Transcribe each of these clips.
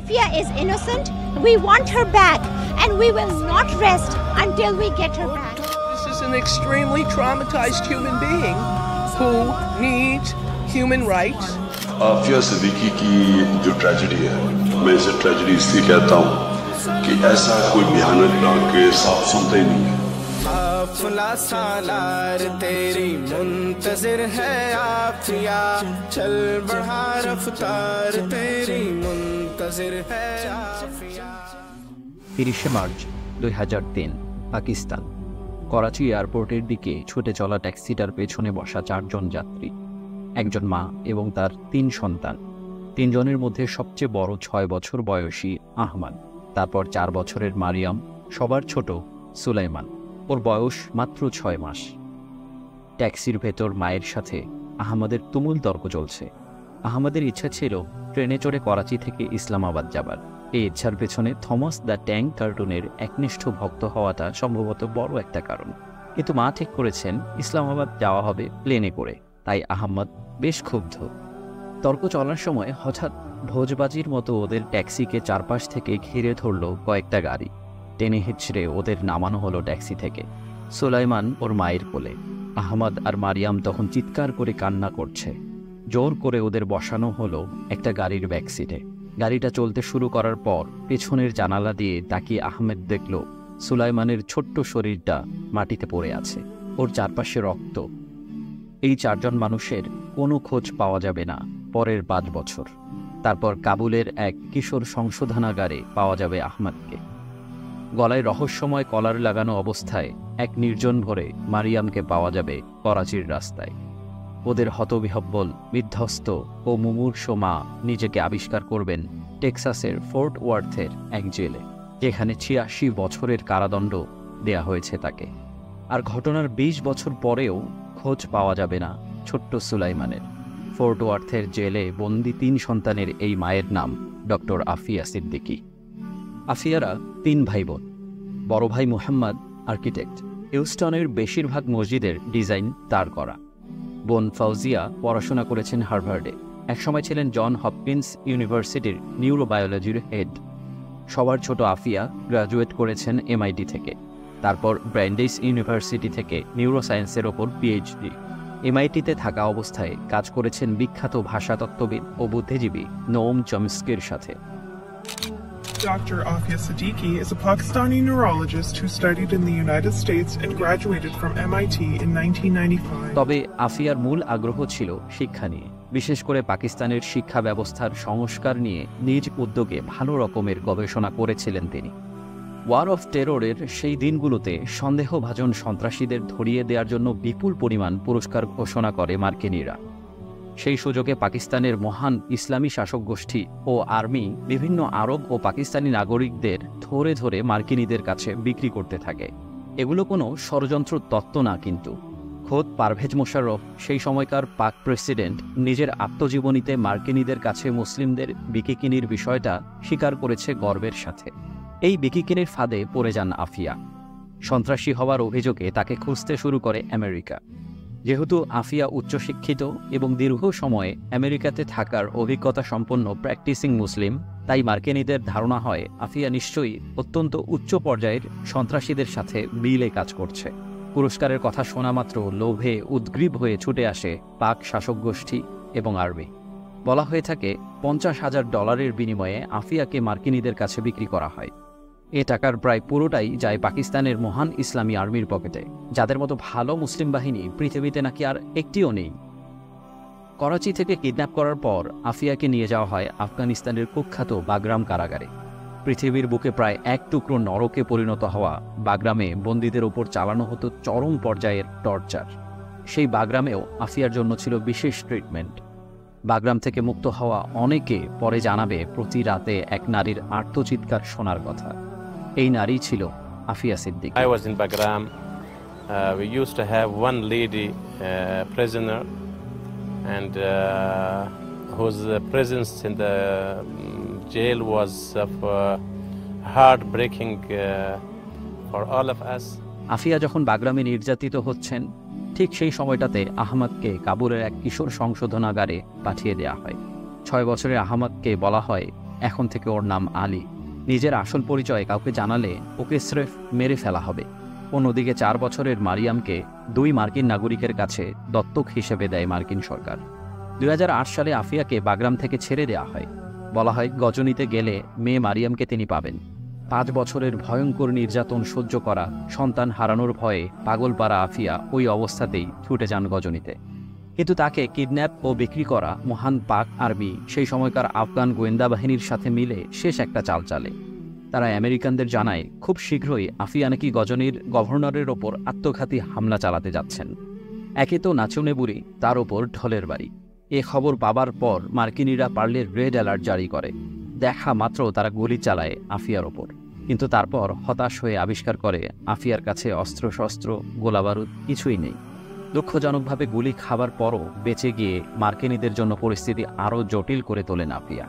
Afia is innocent. We want her back, and we will not rest until we get her back. This is an extremely traumatized human being who needs human rights. Aafia Siddiqui की जो tragedy है, मैं इसे tragedy इसलिए कहता हूँ कि ऐसा कोई भयानक डाक केस आप सुनते ही नहीं है। काफिला सालार तेरी मुंतजिर है आफिया, चल बढ़ा रफ्तार तेरी मुंतजिर है आफिया। 30 মার্চ 2003 পাকিস্তান। করাচি এয়ারপোর্টের দিকে ছুটে চলা ট্যাক্সিটার পেছনে বসা 4 জন যাত্রী, একজন মা এবং তার 3 সন্তান। 3 জনের মধ্যে সবচেয়ে বড় 6 বছর বয়সী আহমদ, তারপর 4 বছরের মারিয়াম, সবার ছোট সুলাইমান, ওর বয়স মাত্র 6 মাস। ট্যাক্সির ভেতর মায়ের সাথে আহমদের তুমুল তর্ক চলছে। আহমদের ইচ্ছা ছিল ট্রেনে চড়ে করাচি থেকে ইসলামাবাদ যাবার। এই ইচ্ছার পেছনে থমাস দ্য ট্যাঙ্ক কার্টুনের একনিষ্ঠ ভক্ত হওয়াটা সম্ভবত বড় একটা কারণ। কিন্তু মা ঠিক করেছেন ইসলামাবাদ যাওয়া হবে প্লেনে করে, তাই আহমদ বেশ ক্ষুব্ধ। তর্ক চলার সময় হঠাৎ ভোজবাজির মতো ওদের ট্যাক্সিকে চারপাশ থেকে ঘিরে ধরল কয়েকটা গাড়ি। টেনে হিচড়ে ওদের নামানো হলো ট্যাক্সি থেকে। সুলাইমান ওর মায়ের কোলে, আহমদ আর মারিয়াম তখন চিৎকার করে কান্না করছে। জোর করে ওদের বসানো হলো একটা গাড়ির ব্যাক সিটে। গাড়িটা চলতে শুরু করার পর পেছনের জানালা দিয়ে তাকিয়ে আহমেদ দেখল সুলাইমানের ছোট্ট শরীরটা মাটিতে পড়ে আছে, ওর চারপাশে রক্ত। এই 4 জন মানুষের কোনো খোঁজ পাওয়া যাবে না পরের 5 বছর। তারপর কাবুলের এক কিশোর সংশোধনাগারে পাওয়া যাবে আহমদকে। গলায় রহস্যময় কলার লাগানো অবস্থায় এক নির্জন ভোরে মারিয়ামকে পাওয়া যাবে করাচির রাস্তায়। ওদের হতবিহ্বল, বিধ্বস্ত ও মুমূর্ষ মা নিজেকে আবিষ্কার করবেন টেক্সাসের ফোর্ট ওয়ার্থের এক জেলে, যেখানে 86 বছরের কারাদণ্ড দেয়া হয়েছে তাকে। আর ঘটনার 20 বছর পরেও খোঁজ পাওয়া যাবে না ছোট্ট সুলাইমানের। ফোর্ট ওয়ার্থের জেলে বন্দি 3 সন্তানের এই মায়ের নাম ডক্টর আফিয়া সিদ্দিকী। আফিয়ারা 3 ভাই বোন। বড় ভাই মুহাম্মদ আর্কিটেক্ট, হিউস্টনের বেশিরভাগ মসজিদের ডিজাইন তার করা। বোন ফাউজিয়া পড়াশোনা করেছেন হার্ভার্ডে, একসময় ছিলেন জন হপকিন্স ইউনিভার্সিটির নিউরোবায়োলজির হেড। সবার ছোট আফিয়া গ্রাজুয়েট করেছেন MIT থেকে, তারপর ব্র্যান্ডেইস ইউনিভার্সিটি থেকে নিউরোসায়েন্সের ওপর PhD। MIT-তে থাকা অবস্থায় কাজ করেছেন বিখ্যাত ভাষাতত্ত্ববিদ ও বুদ্ধিজীবী নোম চমস্কির সাথে। Dr. Afia Siddiqui is a Pakistani neurologist who studied in the United States and graduated from MIT in 1995. তবে আফিয়ার মূল আগ্রহ ছিল শিক্ষা নিয়ে, বিশেষ করে পাকিস্তানের শিক্ষা ব্যবস্থার সংস্কার নিয়ে নিজ উদ্যোগে ভালো রকমের গবেষণা করেছিলেন তিনি। ওয়ার অফ টেররের সেই দিনগুলোতে সন্দেহভাজন সন্ত্রাসীদের ধরিয়ে দেওয়ার জন্য বিপুল পরিমাণ পুরস্কার ঘোষণা করে মার্কিনীরা। সেই সুযোগে পাকিস্তানের মহান ইসলামী শাসক গোষ্ঠী ও আর্মি বিভিন্ন আরব ও পাকিস্তানি নাগরিকদের ধরে ধরে মার্কিনীদের কাছে বিক্রি করতে থাকে। এগুলো কোনো ষড়যন্ত্র তত্ত্ব না, কিন্তু খোদ পারভেজ মোশাররফ, সেই সময়কার পাক প্রেসিডেন্ট, নিজের আত্মজীবনীতে মার্কিনীদের কাছে মুসলিমদের বিকিকিনির বিষয়টা স্বীকার করেছে গর্বের সাথে। এই বিকিকিনির ফাঁদে পড়ে যান আফিয়া। সন্ত্রাসী হওয়ার অভিযোগে তাকে খুঁজতে শুরু করে আমেরিকা। যেহেতু আফিয়া উচ্চশিক্ষিত এবং দীর্ঘ সময়ে আমেরিকাতে থাকার অভিজ্ঞতা সম্পন্ন প্র্যাকটিসিং মুসলিম, তাই মার্কিনীদের ধারণা হয় আফিয়া নিশ্চয়ই অত্যন্ত উচ্চ পর্যায়ের সন্ত্রাসীদের সাথে মিলে কাজ করছে। পুরস্কারের কথা শোনা মাত্র লোভে উদ্গ্রীব হয়ে ছুটে আসে পাক শাসক গোষ্ঠী এবং আর্মি। বলা হয়ে থাকে $50,000 বিনিময়ে আফিয়াকে মার্কিনীদের কাছে বিক্রি করা হয়। এ টাকার প্রায় পুরোটাই যায় পাকিস্তানের মহান ইসলামী আর্মির পকেটে, যাদের মতো ভালো মুসলিম বাহিনী পৃথিবীতে নাকি আর একটিও নেই। করাচি থেকে কিডন্যাপ করার পর আফিয়াকে নিয়ে যাওয়া হয় আফগানিস্তানের কুখ্যাত বাগরাম কারাগারে। পৃথিবীর বুকে প্রায় এক টুকরো নরকে পরিণত হওয়া বাগরামে বন্দীদের ওপর চালানো হতো চরম পর্যায়ের টর্চার। সেই বাগরামেও আফিয়ার জন্য ছিল বিশেষ ট্রিটমেন্ট। বাগরাম থেকে মুক্ত হওয়া অনেকে পরে জানাবে প্রতি রাতে এক নারীর আর্তচিৎকার শোনার কথা। এই নারী ছিল Afia Siddiqui. I was in Bagram. We used to have one lady prisoner, and whose presence in the jail was of heartbreaking for all of us. Afia যখন বাগরামে নির্যাতিত হচ্ছেন, ঠিক সেই সময়টাতে আহমদকে কাবুলের এক কিশোর সংশোধনাগারে পাঠিয়ে দেওয়া হয়। 6 বছরের আহমদকে বলা হয় এখন থেকে ওর নাম আলী। নিজের আসল পরিচয় কাউকে জানালে ওকে স্রেফ মেরে ফেলা হবে। অন্যদিকে 4 বছরের মারিয়ামকে 2 মার্কিন নাগরিকের কাছে দত্তক হিসেবে দেয় মার্কিন সরকার। 2008 সালে আফিয়াকে বাগরাম থেকে ছেড়ে দেওয়া হয়। বলা হয় গজনীতে গেলে মেয়ে মারিয়ামকে তিনি পাবেন। 5 বছরের ভয়ঙ্কর নির্যাতন সহ্য করা, সন্তান হারানোর ভয়ে পাগলপাড়া আফিয়া ওই অবস্থাতেই ছুটে যান গজনীতে। কিন্তু তাকে কিডন্যাপ ও বিক্রি করা মহান পাক আর্মি সেই সময়কার আফগান গোয়েন্দা বাহিনীর সাথে মিলে শেষ একটা চাল চালে। তারা আমেরিকানদের জানায় খুব শীঘ্রই আফিয়া নাকি গজনীর গভর্নরের ওপর আত্মঘাতী হামলা চালাতে যাচ্ছেন। একে তো নাচুনে বুড়ি, তার ওপর ঢলের বাড়ি। এ খবর পাবার পর মার্কিনীরা পারলে রেড অ্যালার্ট জারি করে। দেখা মাত্র তারা গুলি চালায় আফিয়ার ওপর। কিন্তু তারপর হতাশ হয়ে আবিষ্কার করে আফিয়ার কাছে অস্ত্রশস্ত্র, গোলাবারুদ কিছুই নেই। দুঃখজনকভাবে গুলি খাবার পরও বেঁচে গিয়ে মার্কিনীদের জন্য পরিস্থিতি আরও জটিল করে তোলেন আফিয়া।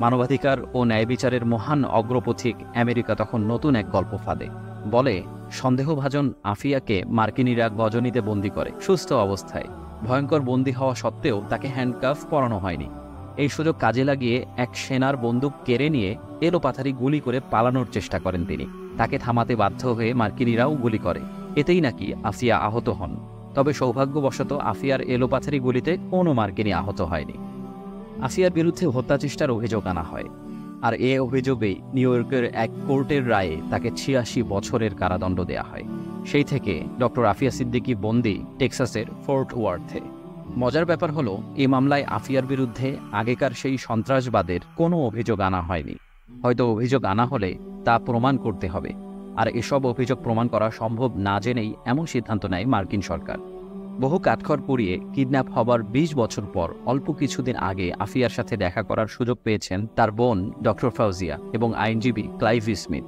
মানবাধিকার ও ন্যায় বিচারের মহান অগ্রপথিক আমেরিকা তখন নতুন এক গল্প ফাঁদে। বলে সন্দেহভাজন আফিয়াকে মার্কিনীরা গজনীতে বন্দি করে সুস্থ অবস্থায়। ভয়ঙ্কর বন্দী হওয়া সত্ত্বেও তাকে হ্যান্ডকাফ পরানো হয়নি। এই সুযোগ কাজে লাগিয়ে এক সেনার বন্দুক কেড়ে নিয়ে এলোপাথারি গুলি করে পালানোর চেষ্টা করেন তিনি। তাকে থামাতে বাধ্য হয়ে মার্কিনীরাও গুলি করে। এতেই নাকি আফিয়া আহত হন। তবে সৌভাগ্যবশত আফিয়ার এলোপাথারি গুলিতে কোনো মার্কিনী আহত হয়নি। আফিয়ার বিরুদ্ধে হত্যাচেষ্টার অভিযোগ আনা হয়। আর এ অভিযোগেই নিউ ইয়র্কের এক কোর্টের রায়ে তাকে 86 বছরের কারাদণ্ড দেয়া হয়। সেই থেকে ডক্টর আফিয়া সিদ্দিকী বন্দী টেক্সাসের ফোর্ট ওয়ার্থে। মজার ব্যাপার হলো এই মামলায় আফিয়ার বিরুদ্ধে আগেকার সেই সন্ত্রাসবাদের কোনো অভিযোগ আনা হয়নি। হয়তো অভিযোগ আনা হলে তা প্রমাণ করতে হবে। আর এসব অভিযোগ প্রমাণ করা সম্ভব না জেনেই এমন সিদ্ধান্ত নেয় মার্কিন সরকার। বহু কাঠখড় পুড়িয়ে কিডন্যাপ হবার 20 বছর পর অল্প কিছুদিন আগে আফিয়ার সাথে দেখা করার সুযোগ পেয়েছেন তার বোন ডক্টর ফাউজিয়া এবং আইনজীবী ক্লাইভ স্মিথ।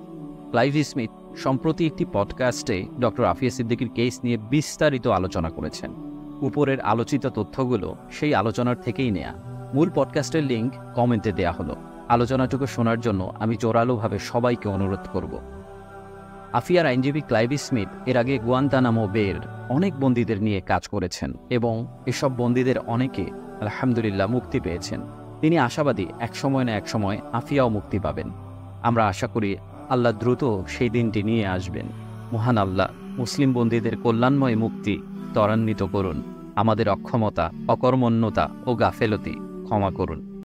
ক্লাইভ স্মিথ সম্প্রতি একটি পডকাস্টে ডক্টর আফিয়া সিদ্দিকীর কেস নিয়ে বিস্তারিত আলোচনা করেছেন। উপরের আলোচিত তথ্যগুলো সেই আলোচনার থেকেই নেয়া। মূল পডকাস্টের লিঙ্ক কমেন্টে দেয়া হলো। আলোচনাটুকু শোনার জন্য আমি জোরালোভাবে সবাইকে অনুরোধ করব। আফিয়ার আইনজীবী ক্লাইভ স্মিথ এর আগে গুয়ান্তানামো বের অনেক বন্দীদের নিয়ে কাজ করেছেন এবং এসব বন্দীদের অনেকে আলহামদুলিল্লাহ মুক্তি পেয়েছেন। তিনি আশাবাদী একসময় না একসময় আফিয়াও মুক্তি পাবেন। আমরা আশা করি আল্লাহ দ্রুত সেই দিনটি নিয়ে আসবেন। মহান আল্লাহ মুসলিম বন্দীদের কল্যাণময় মুক্তি ত্বরান্বিত করুন। আমাদের অক্ষমতা, অকর্মণ্যতা ও গাফেলতি ক্ষমা করুন।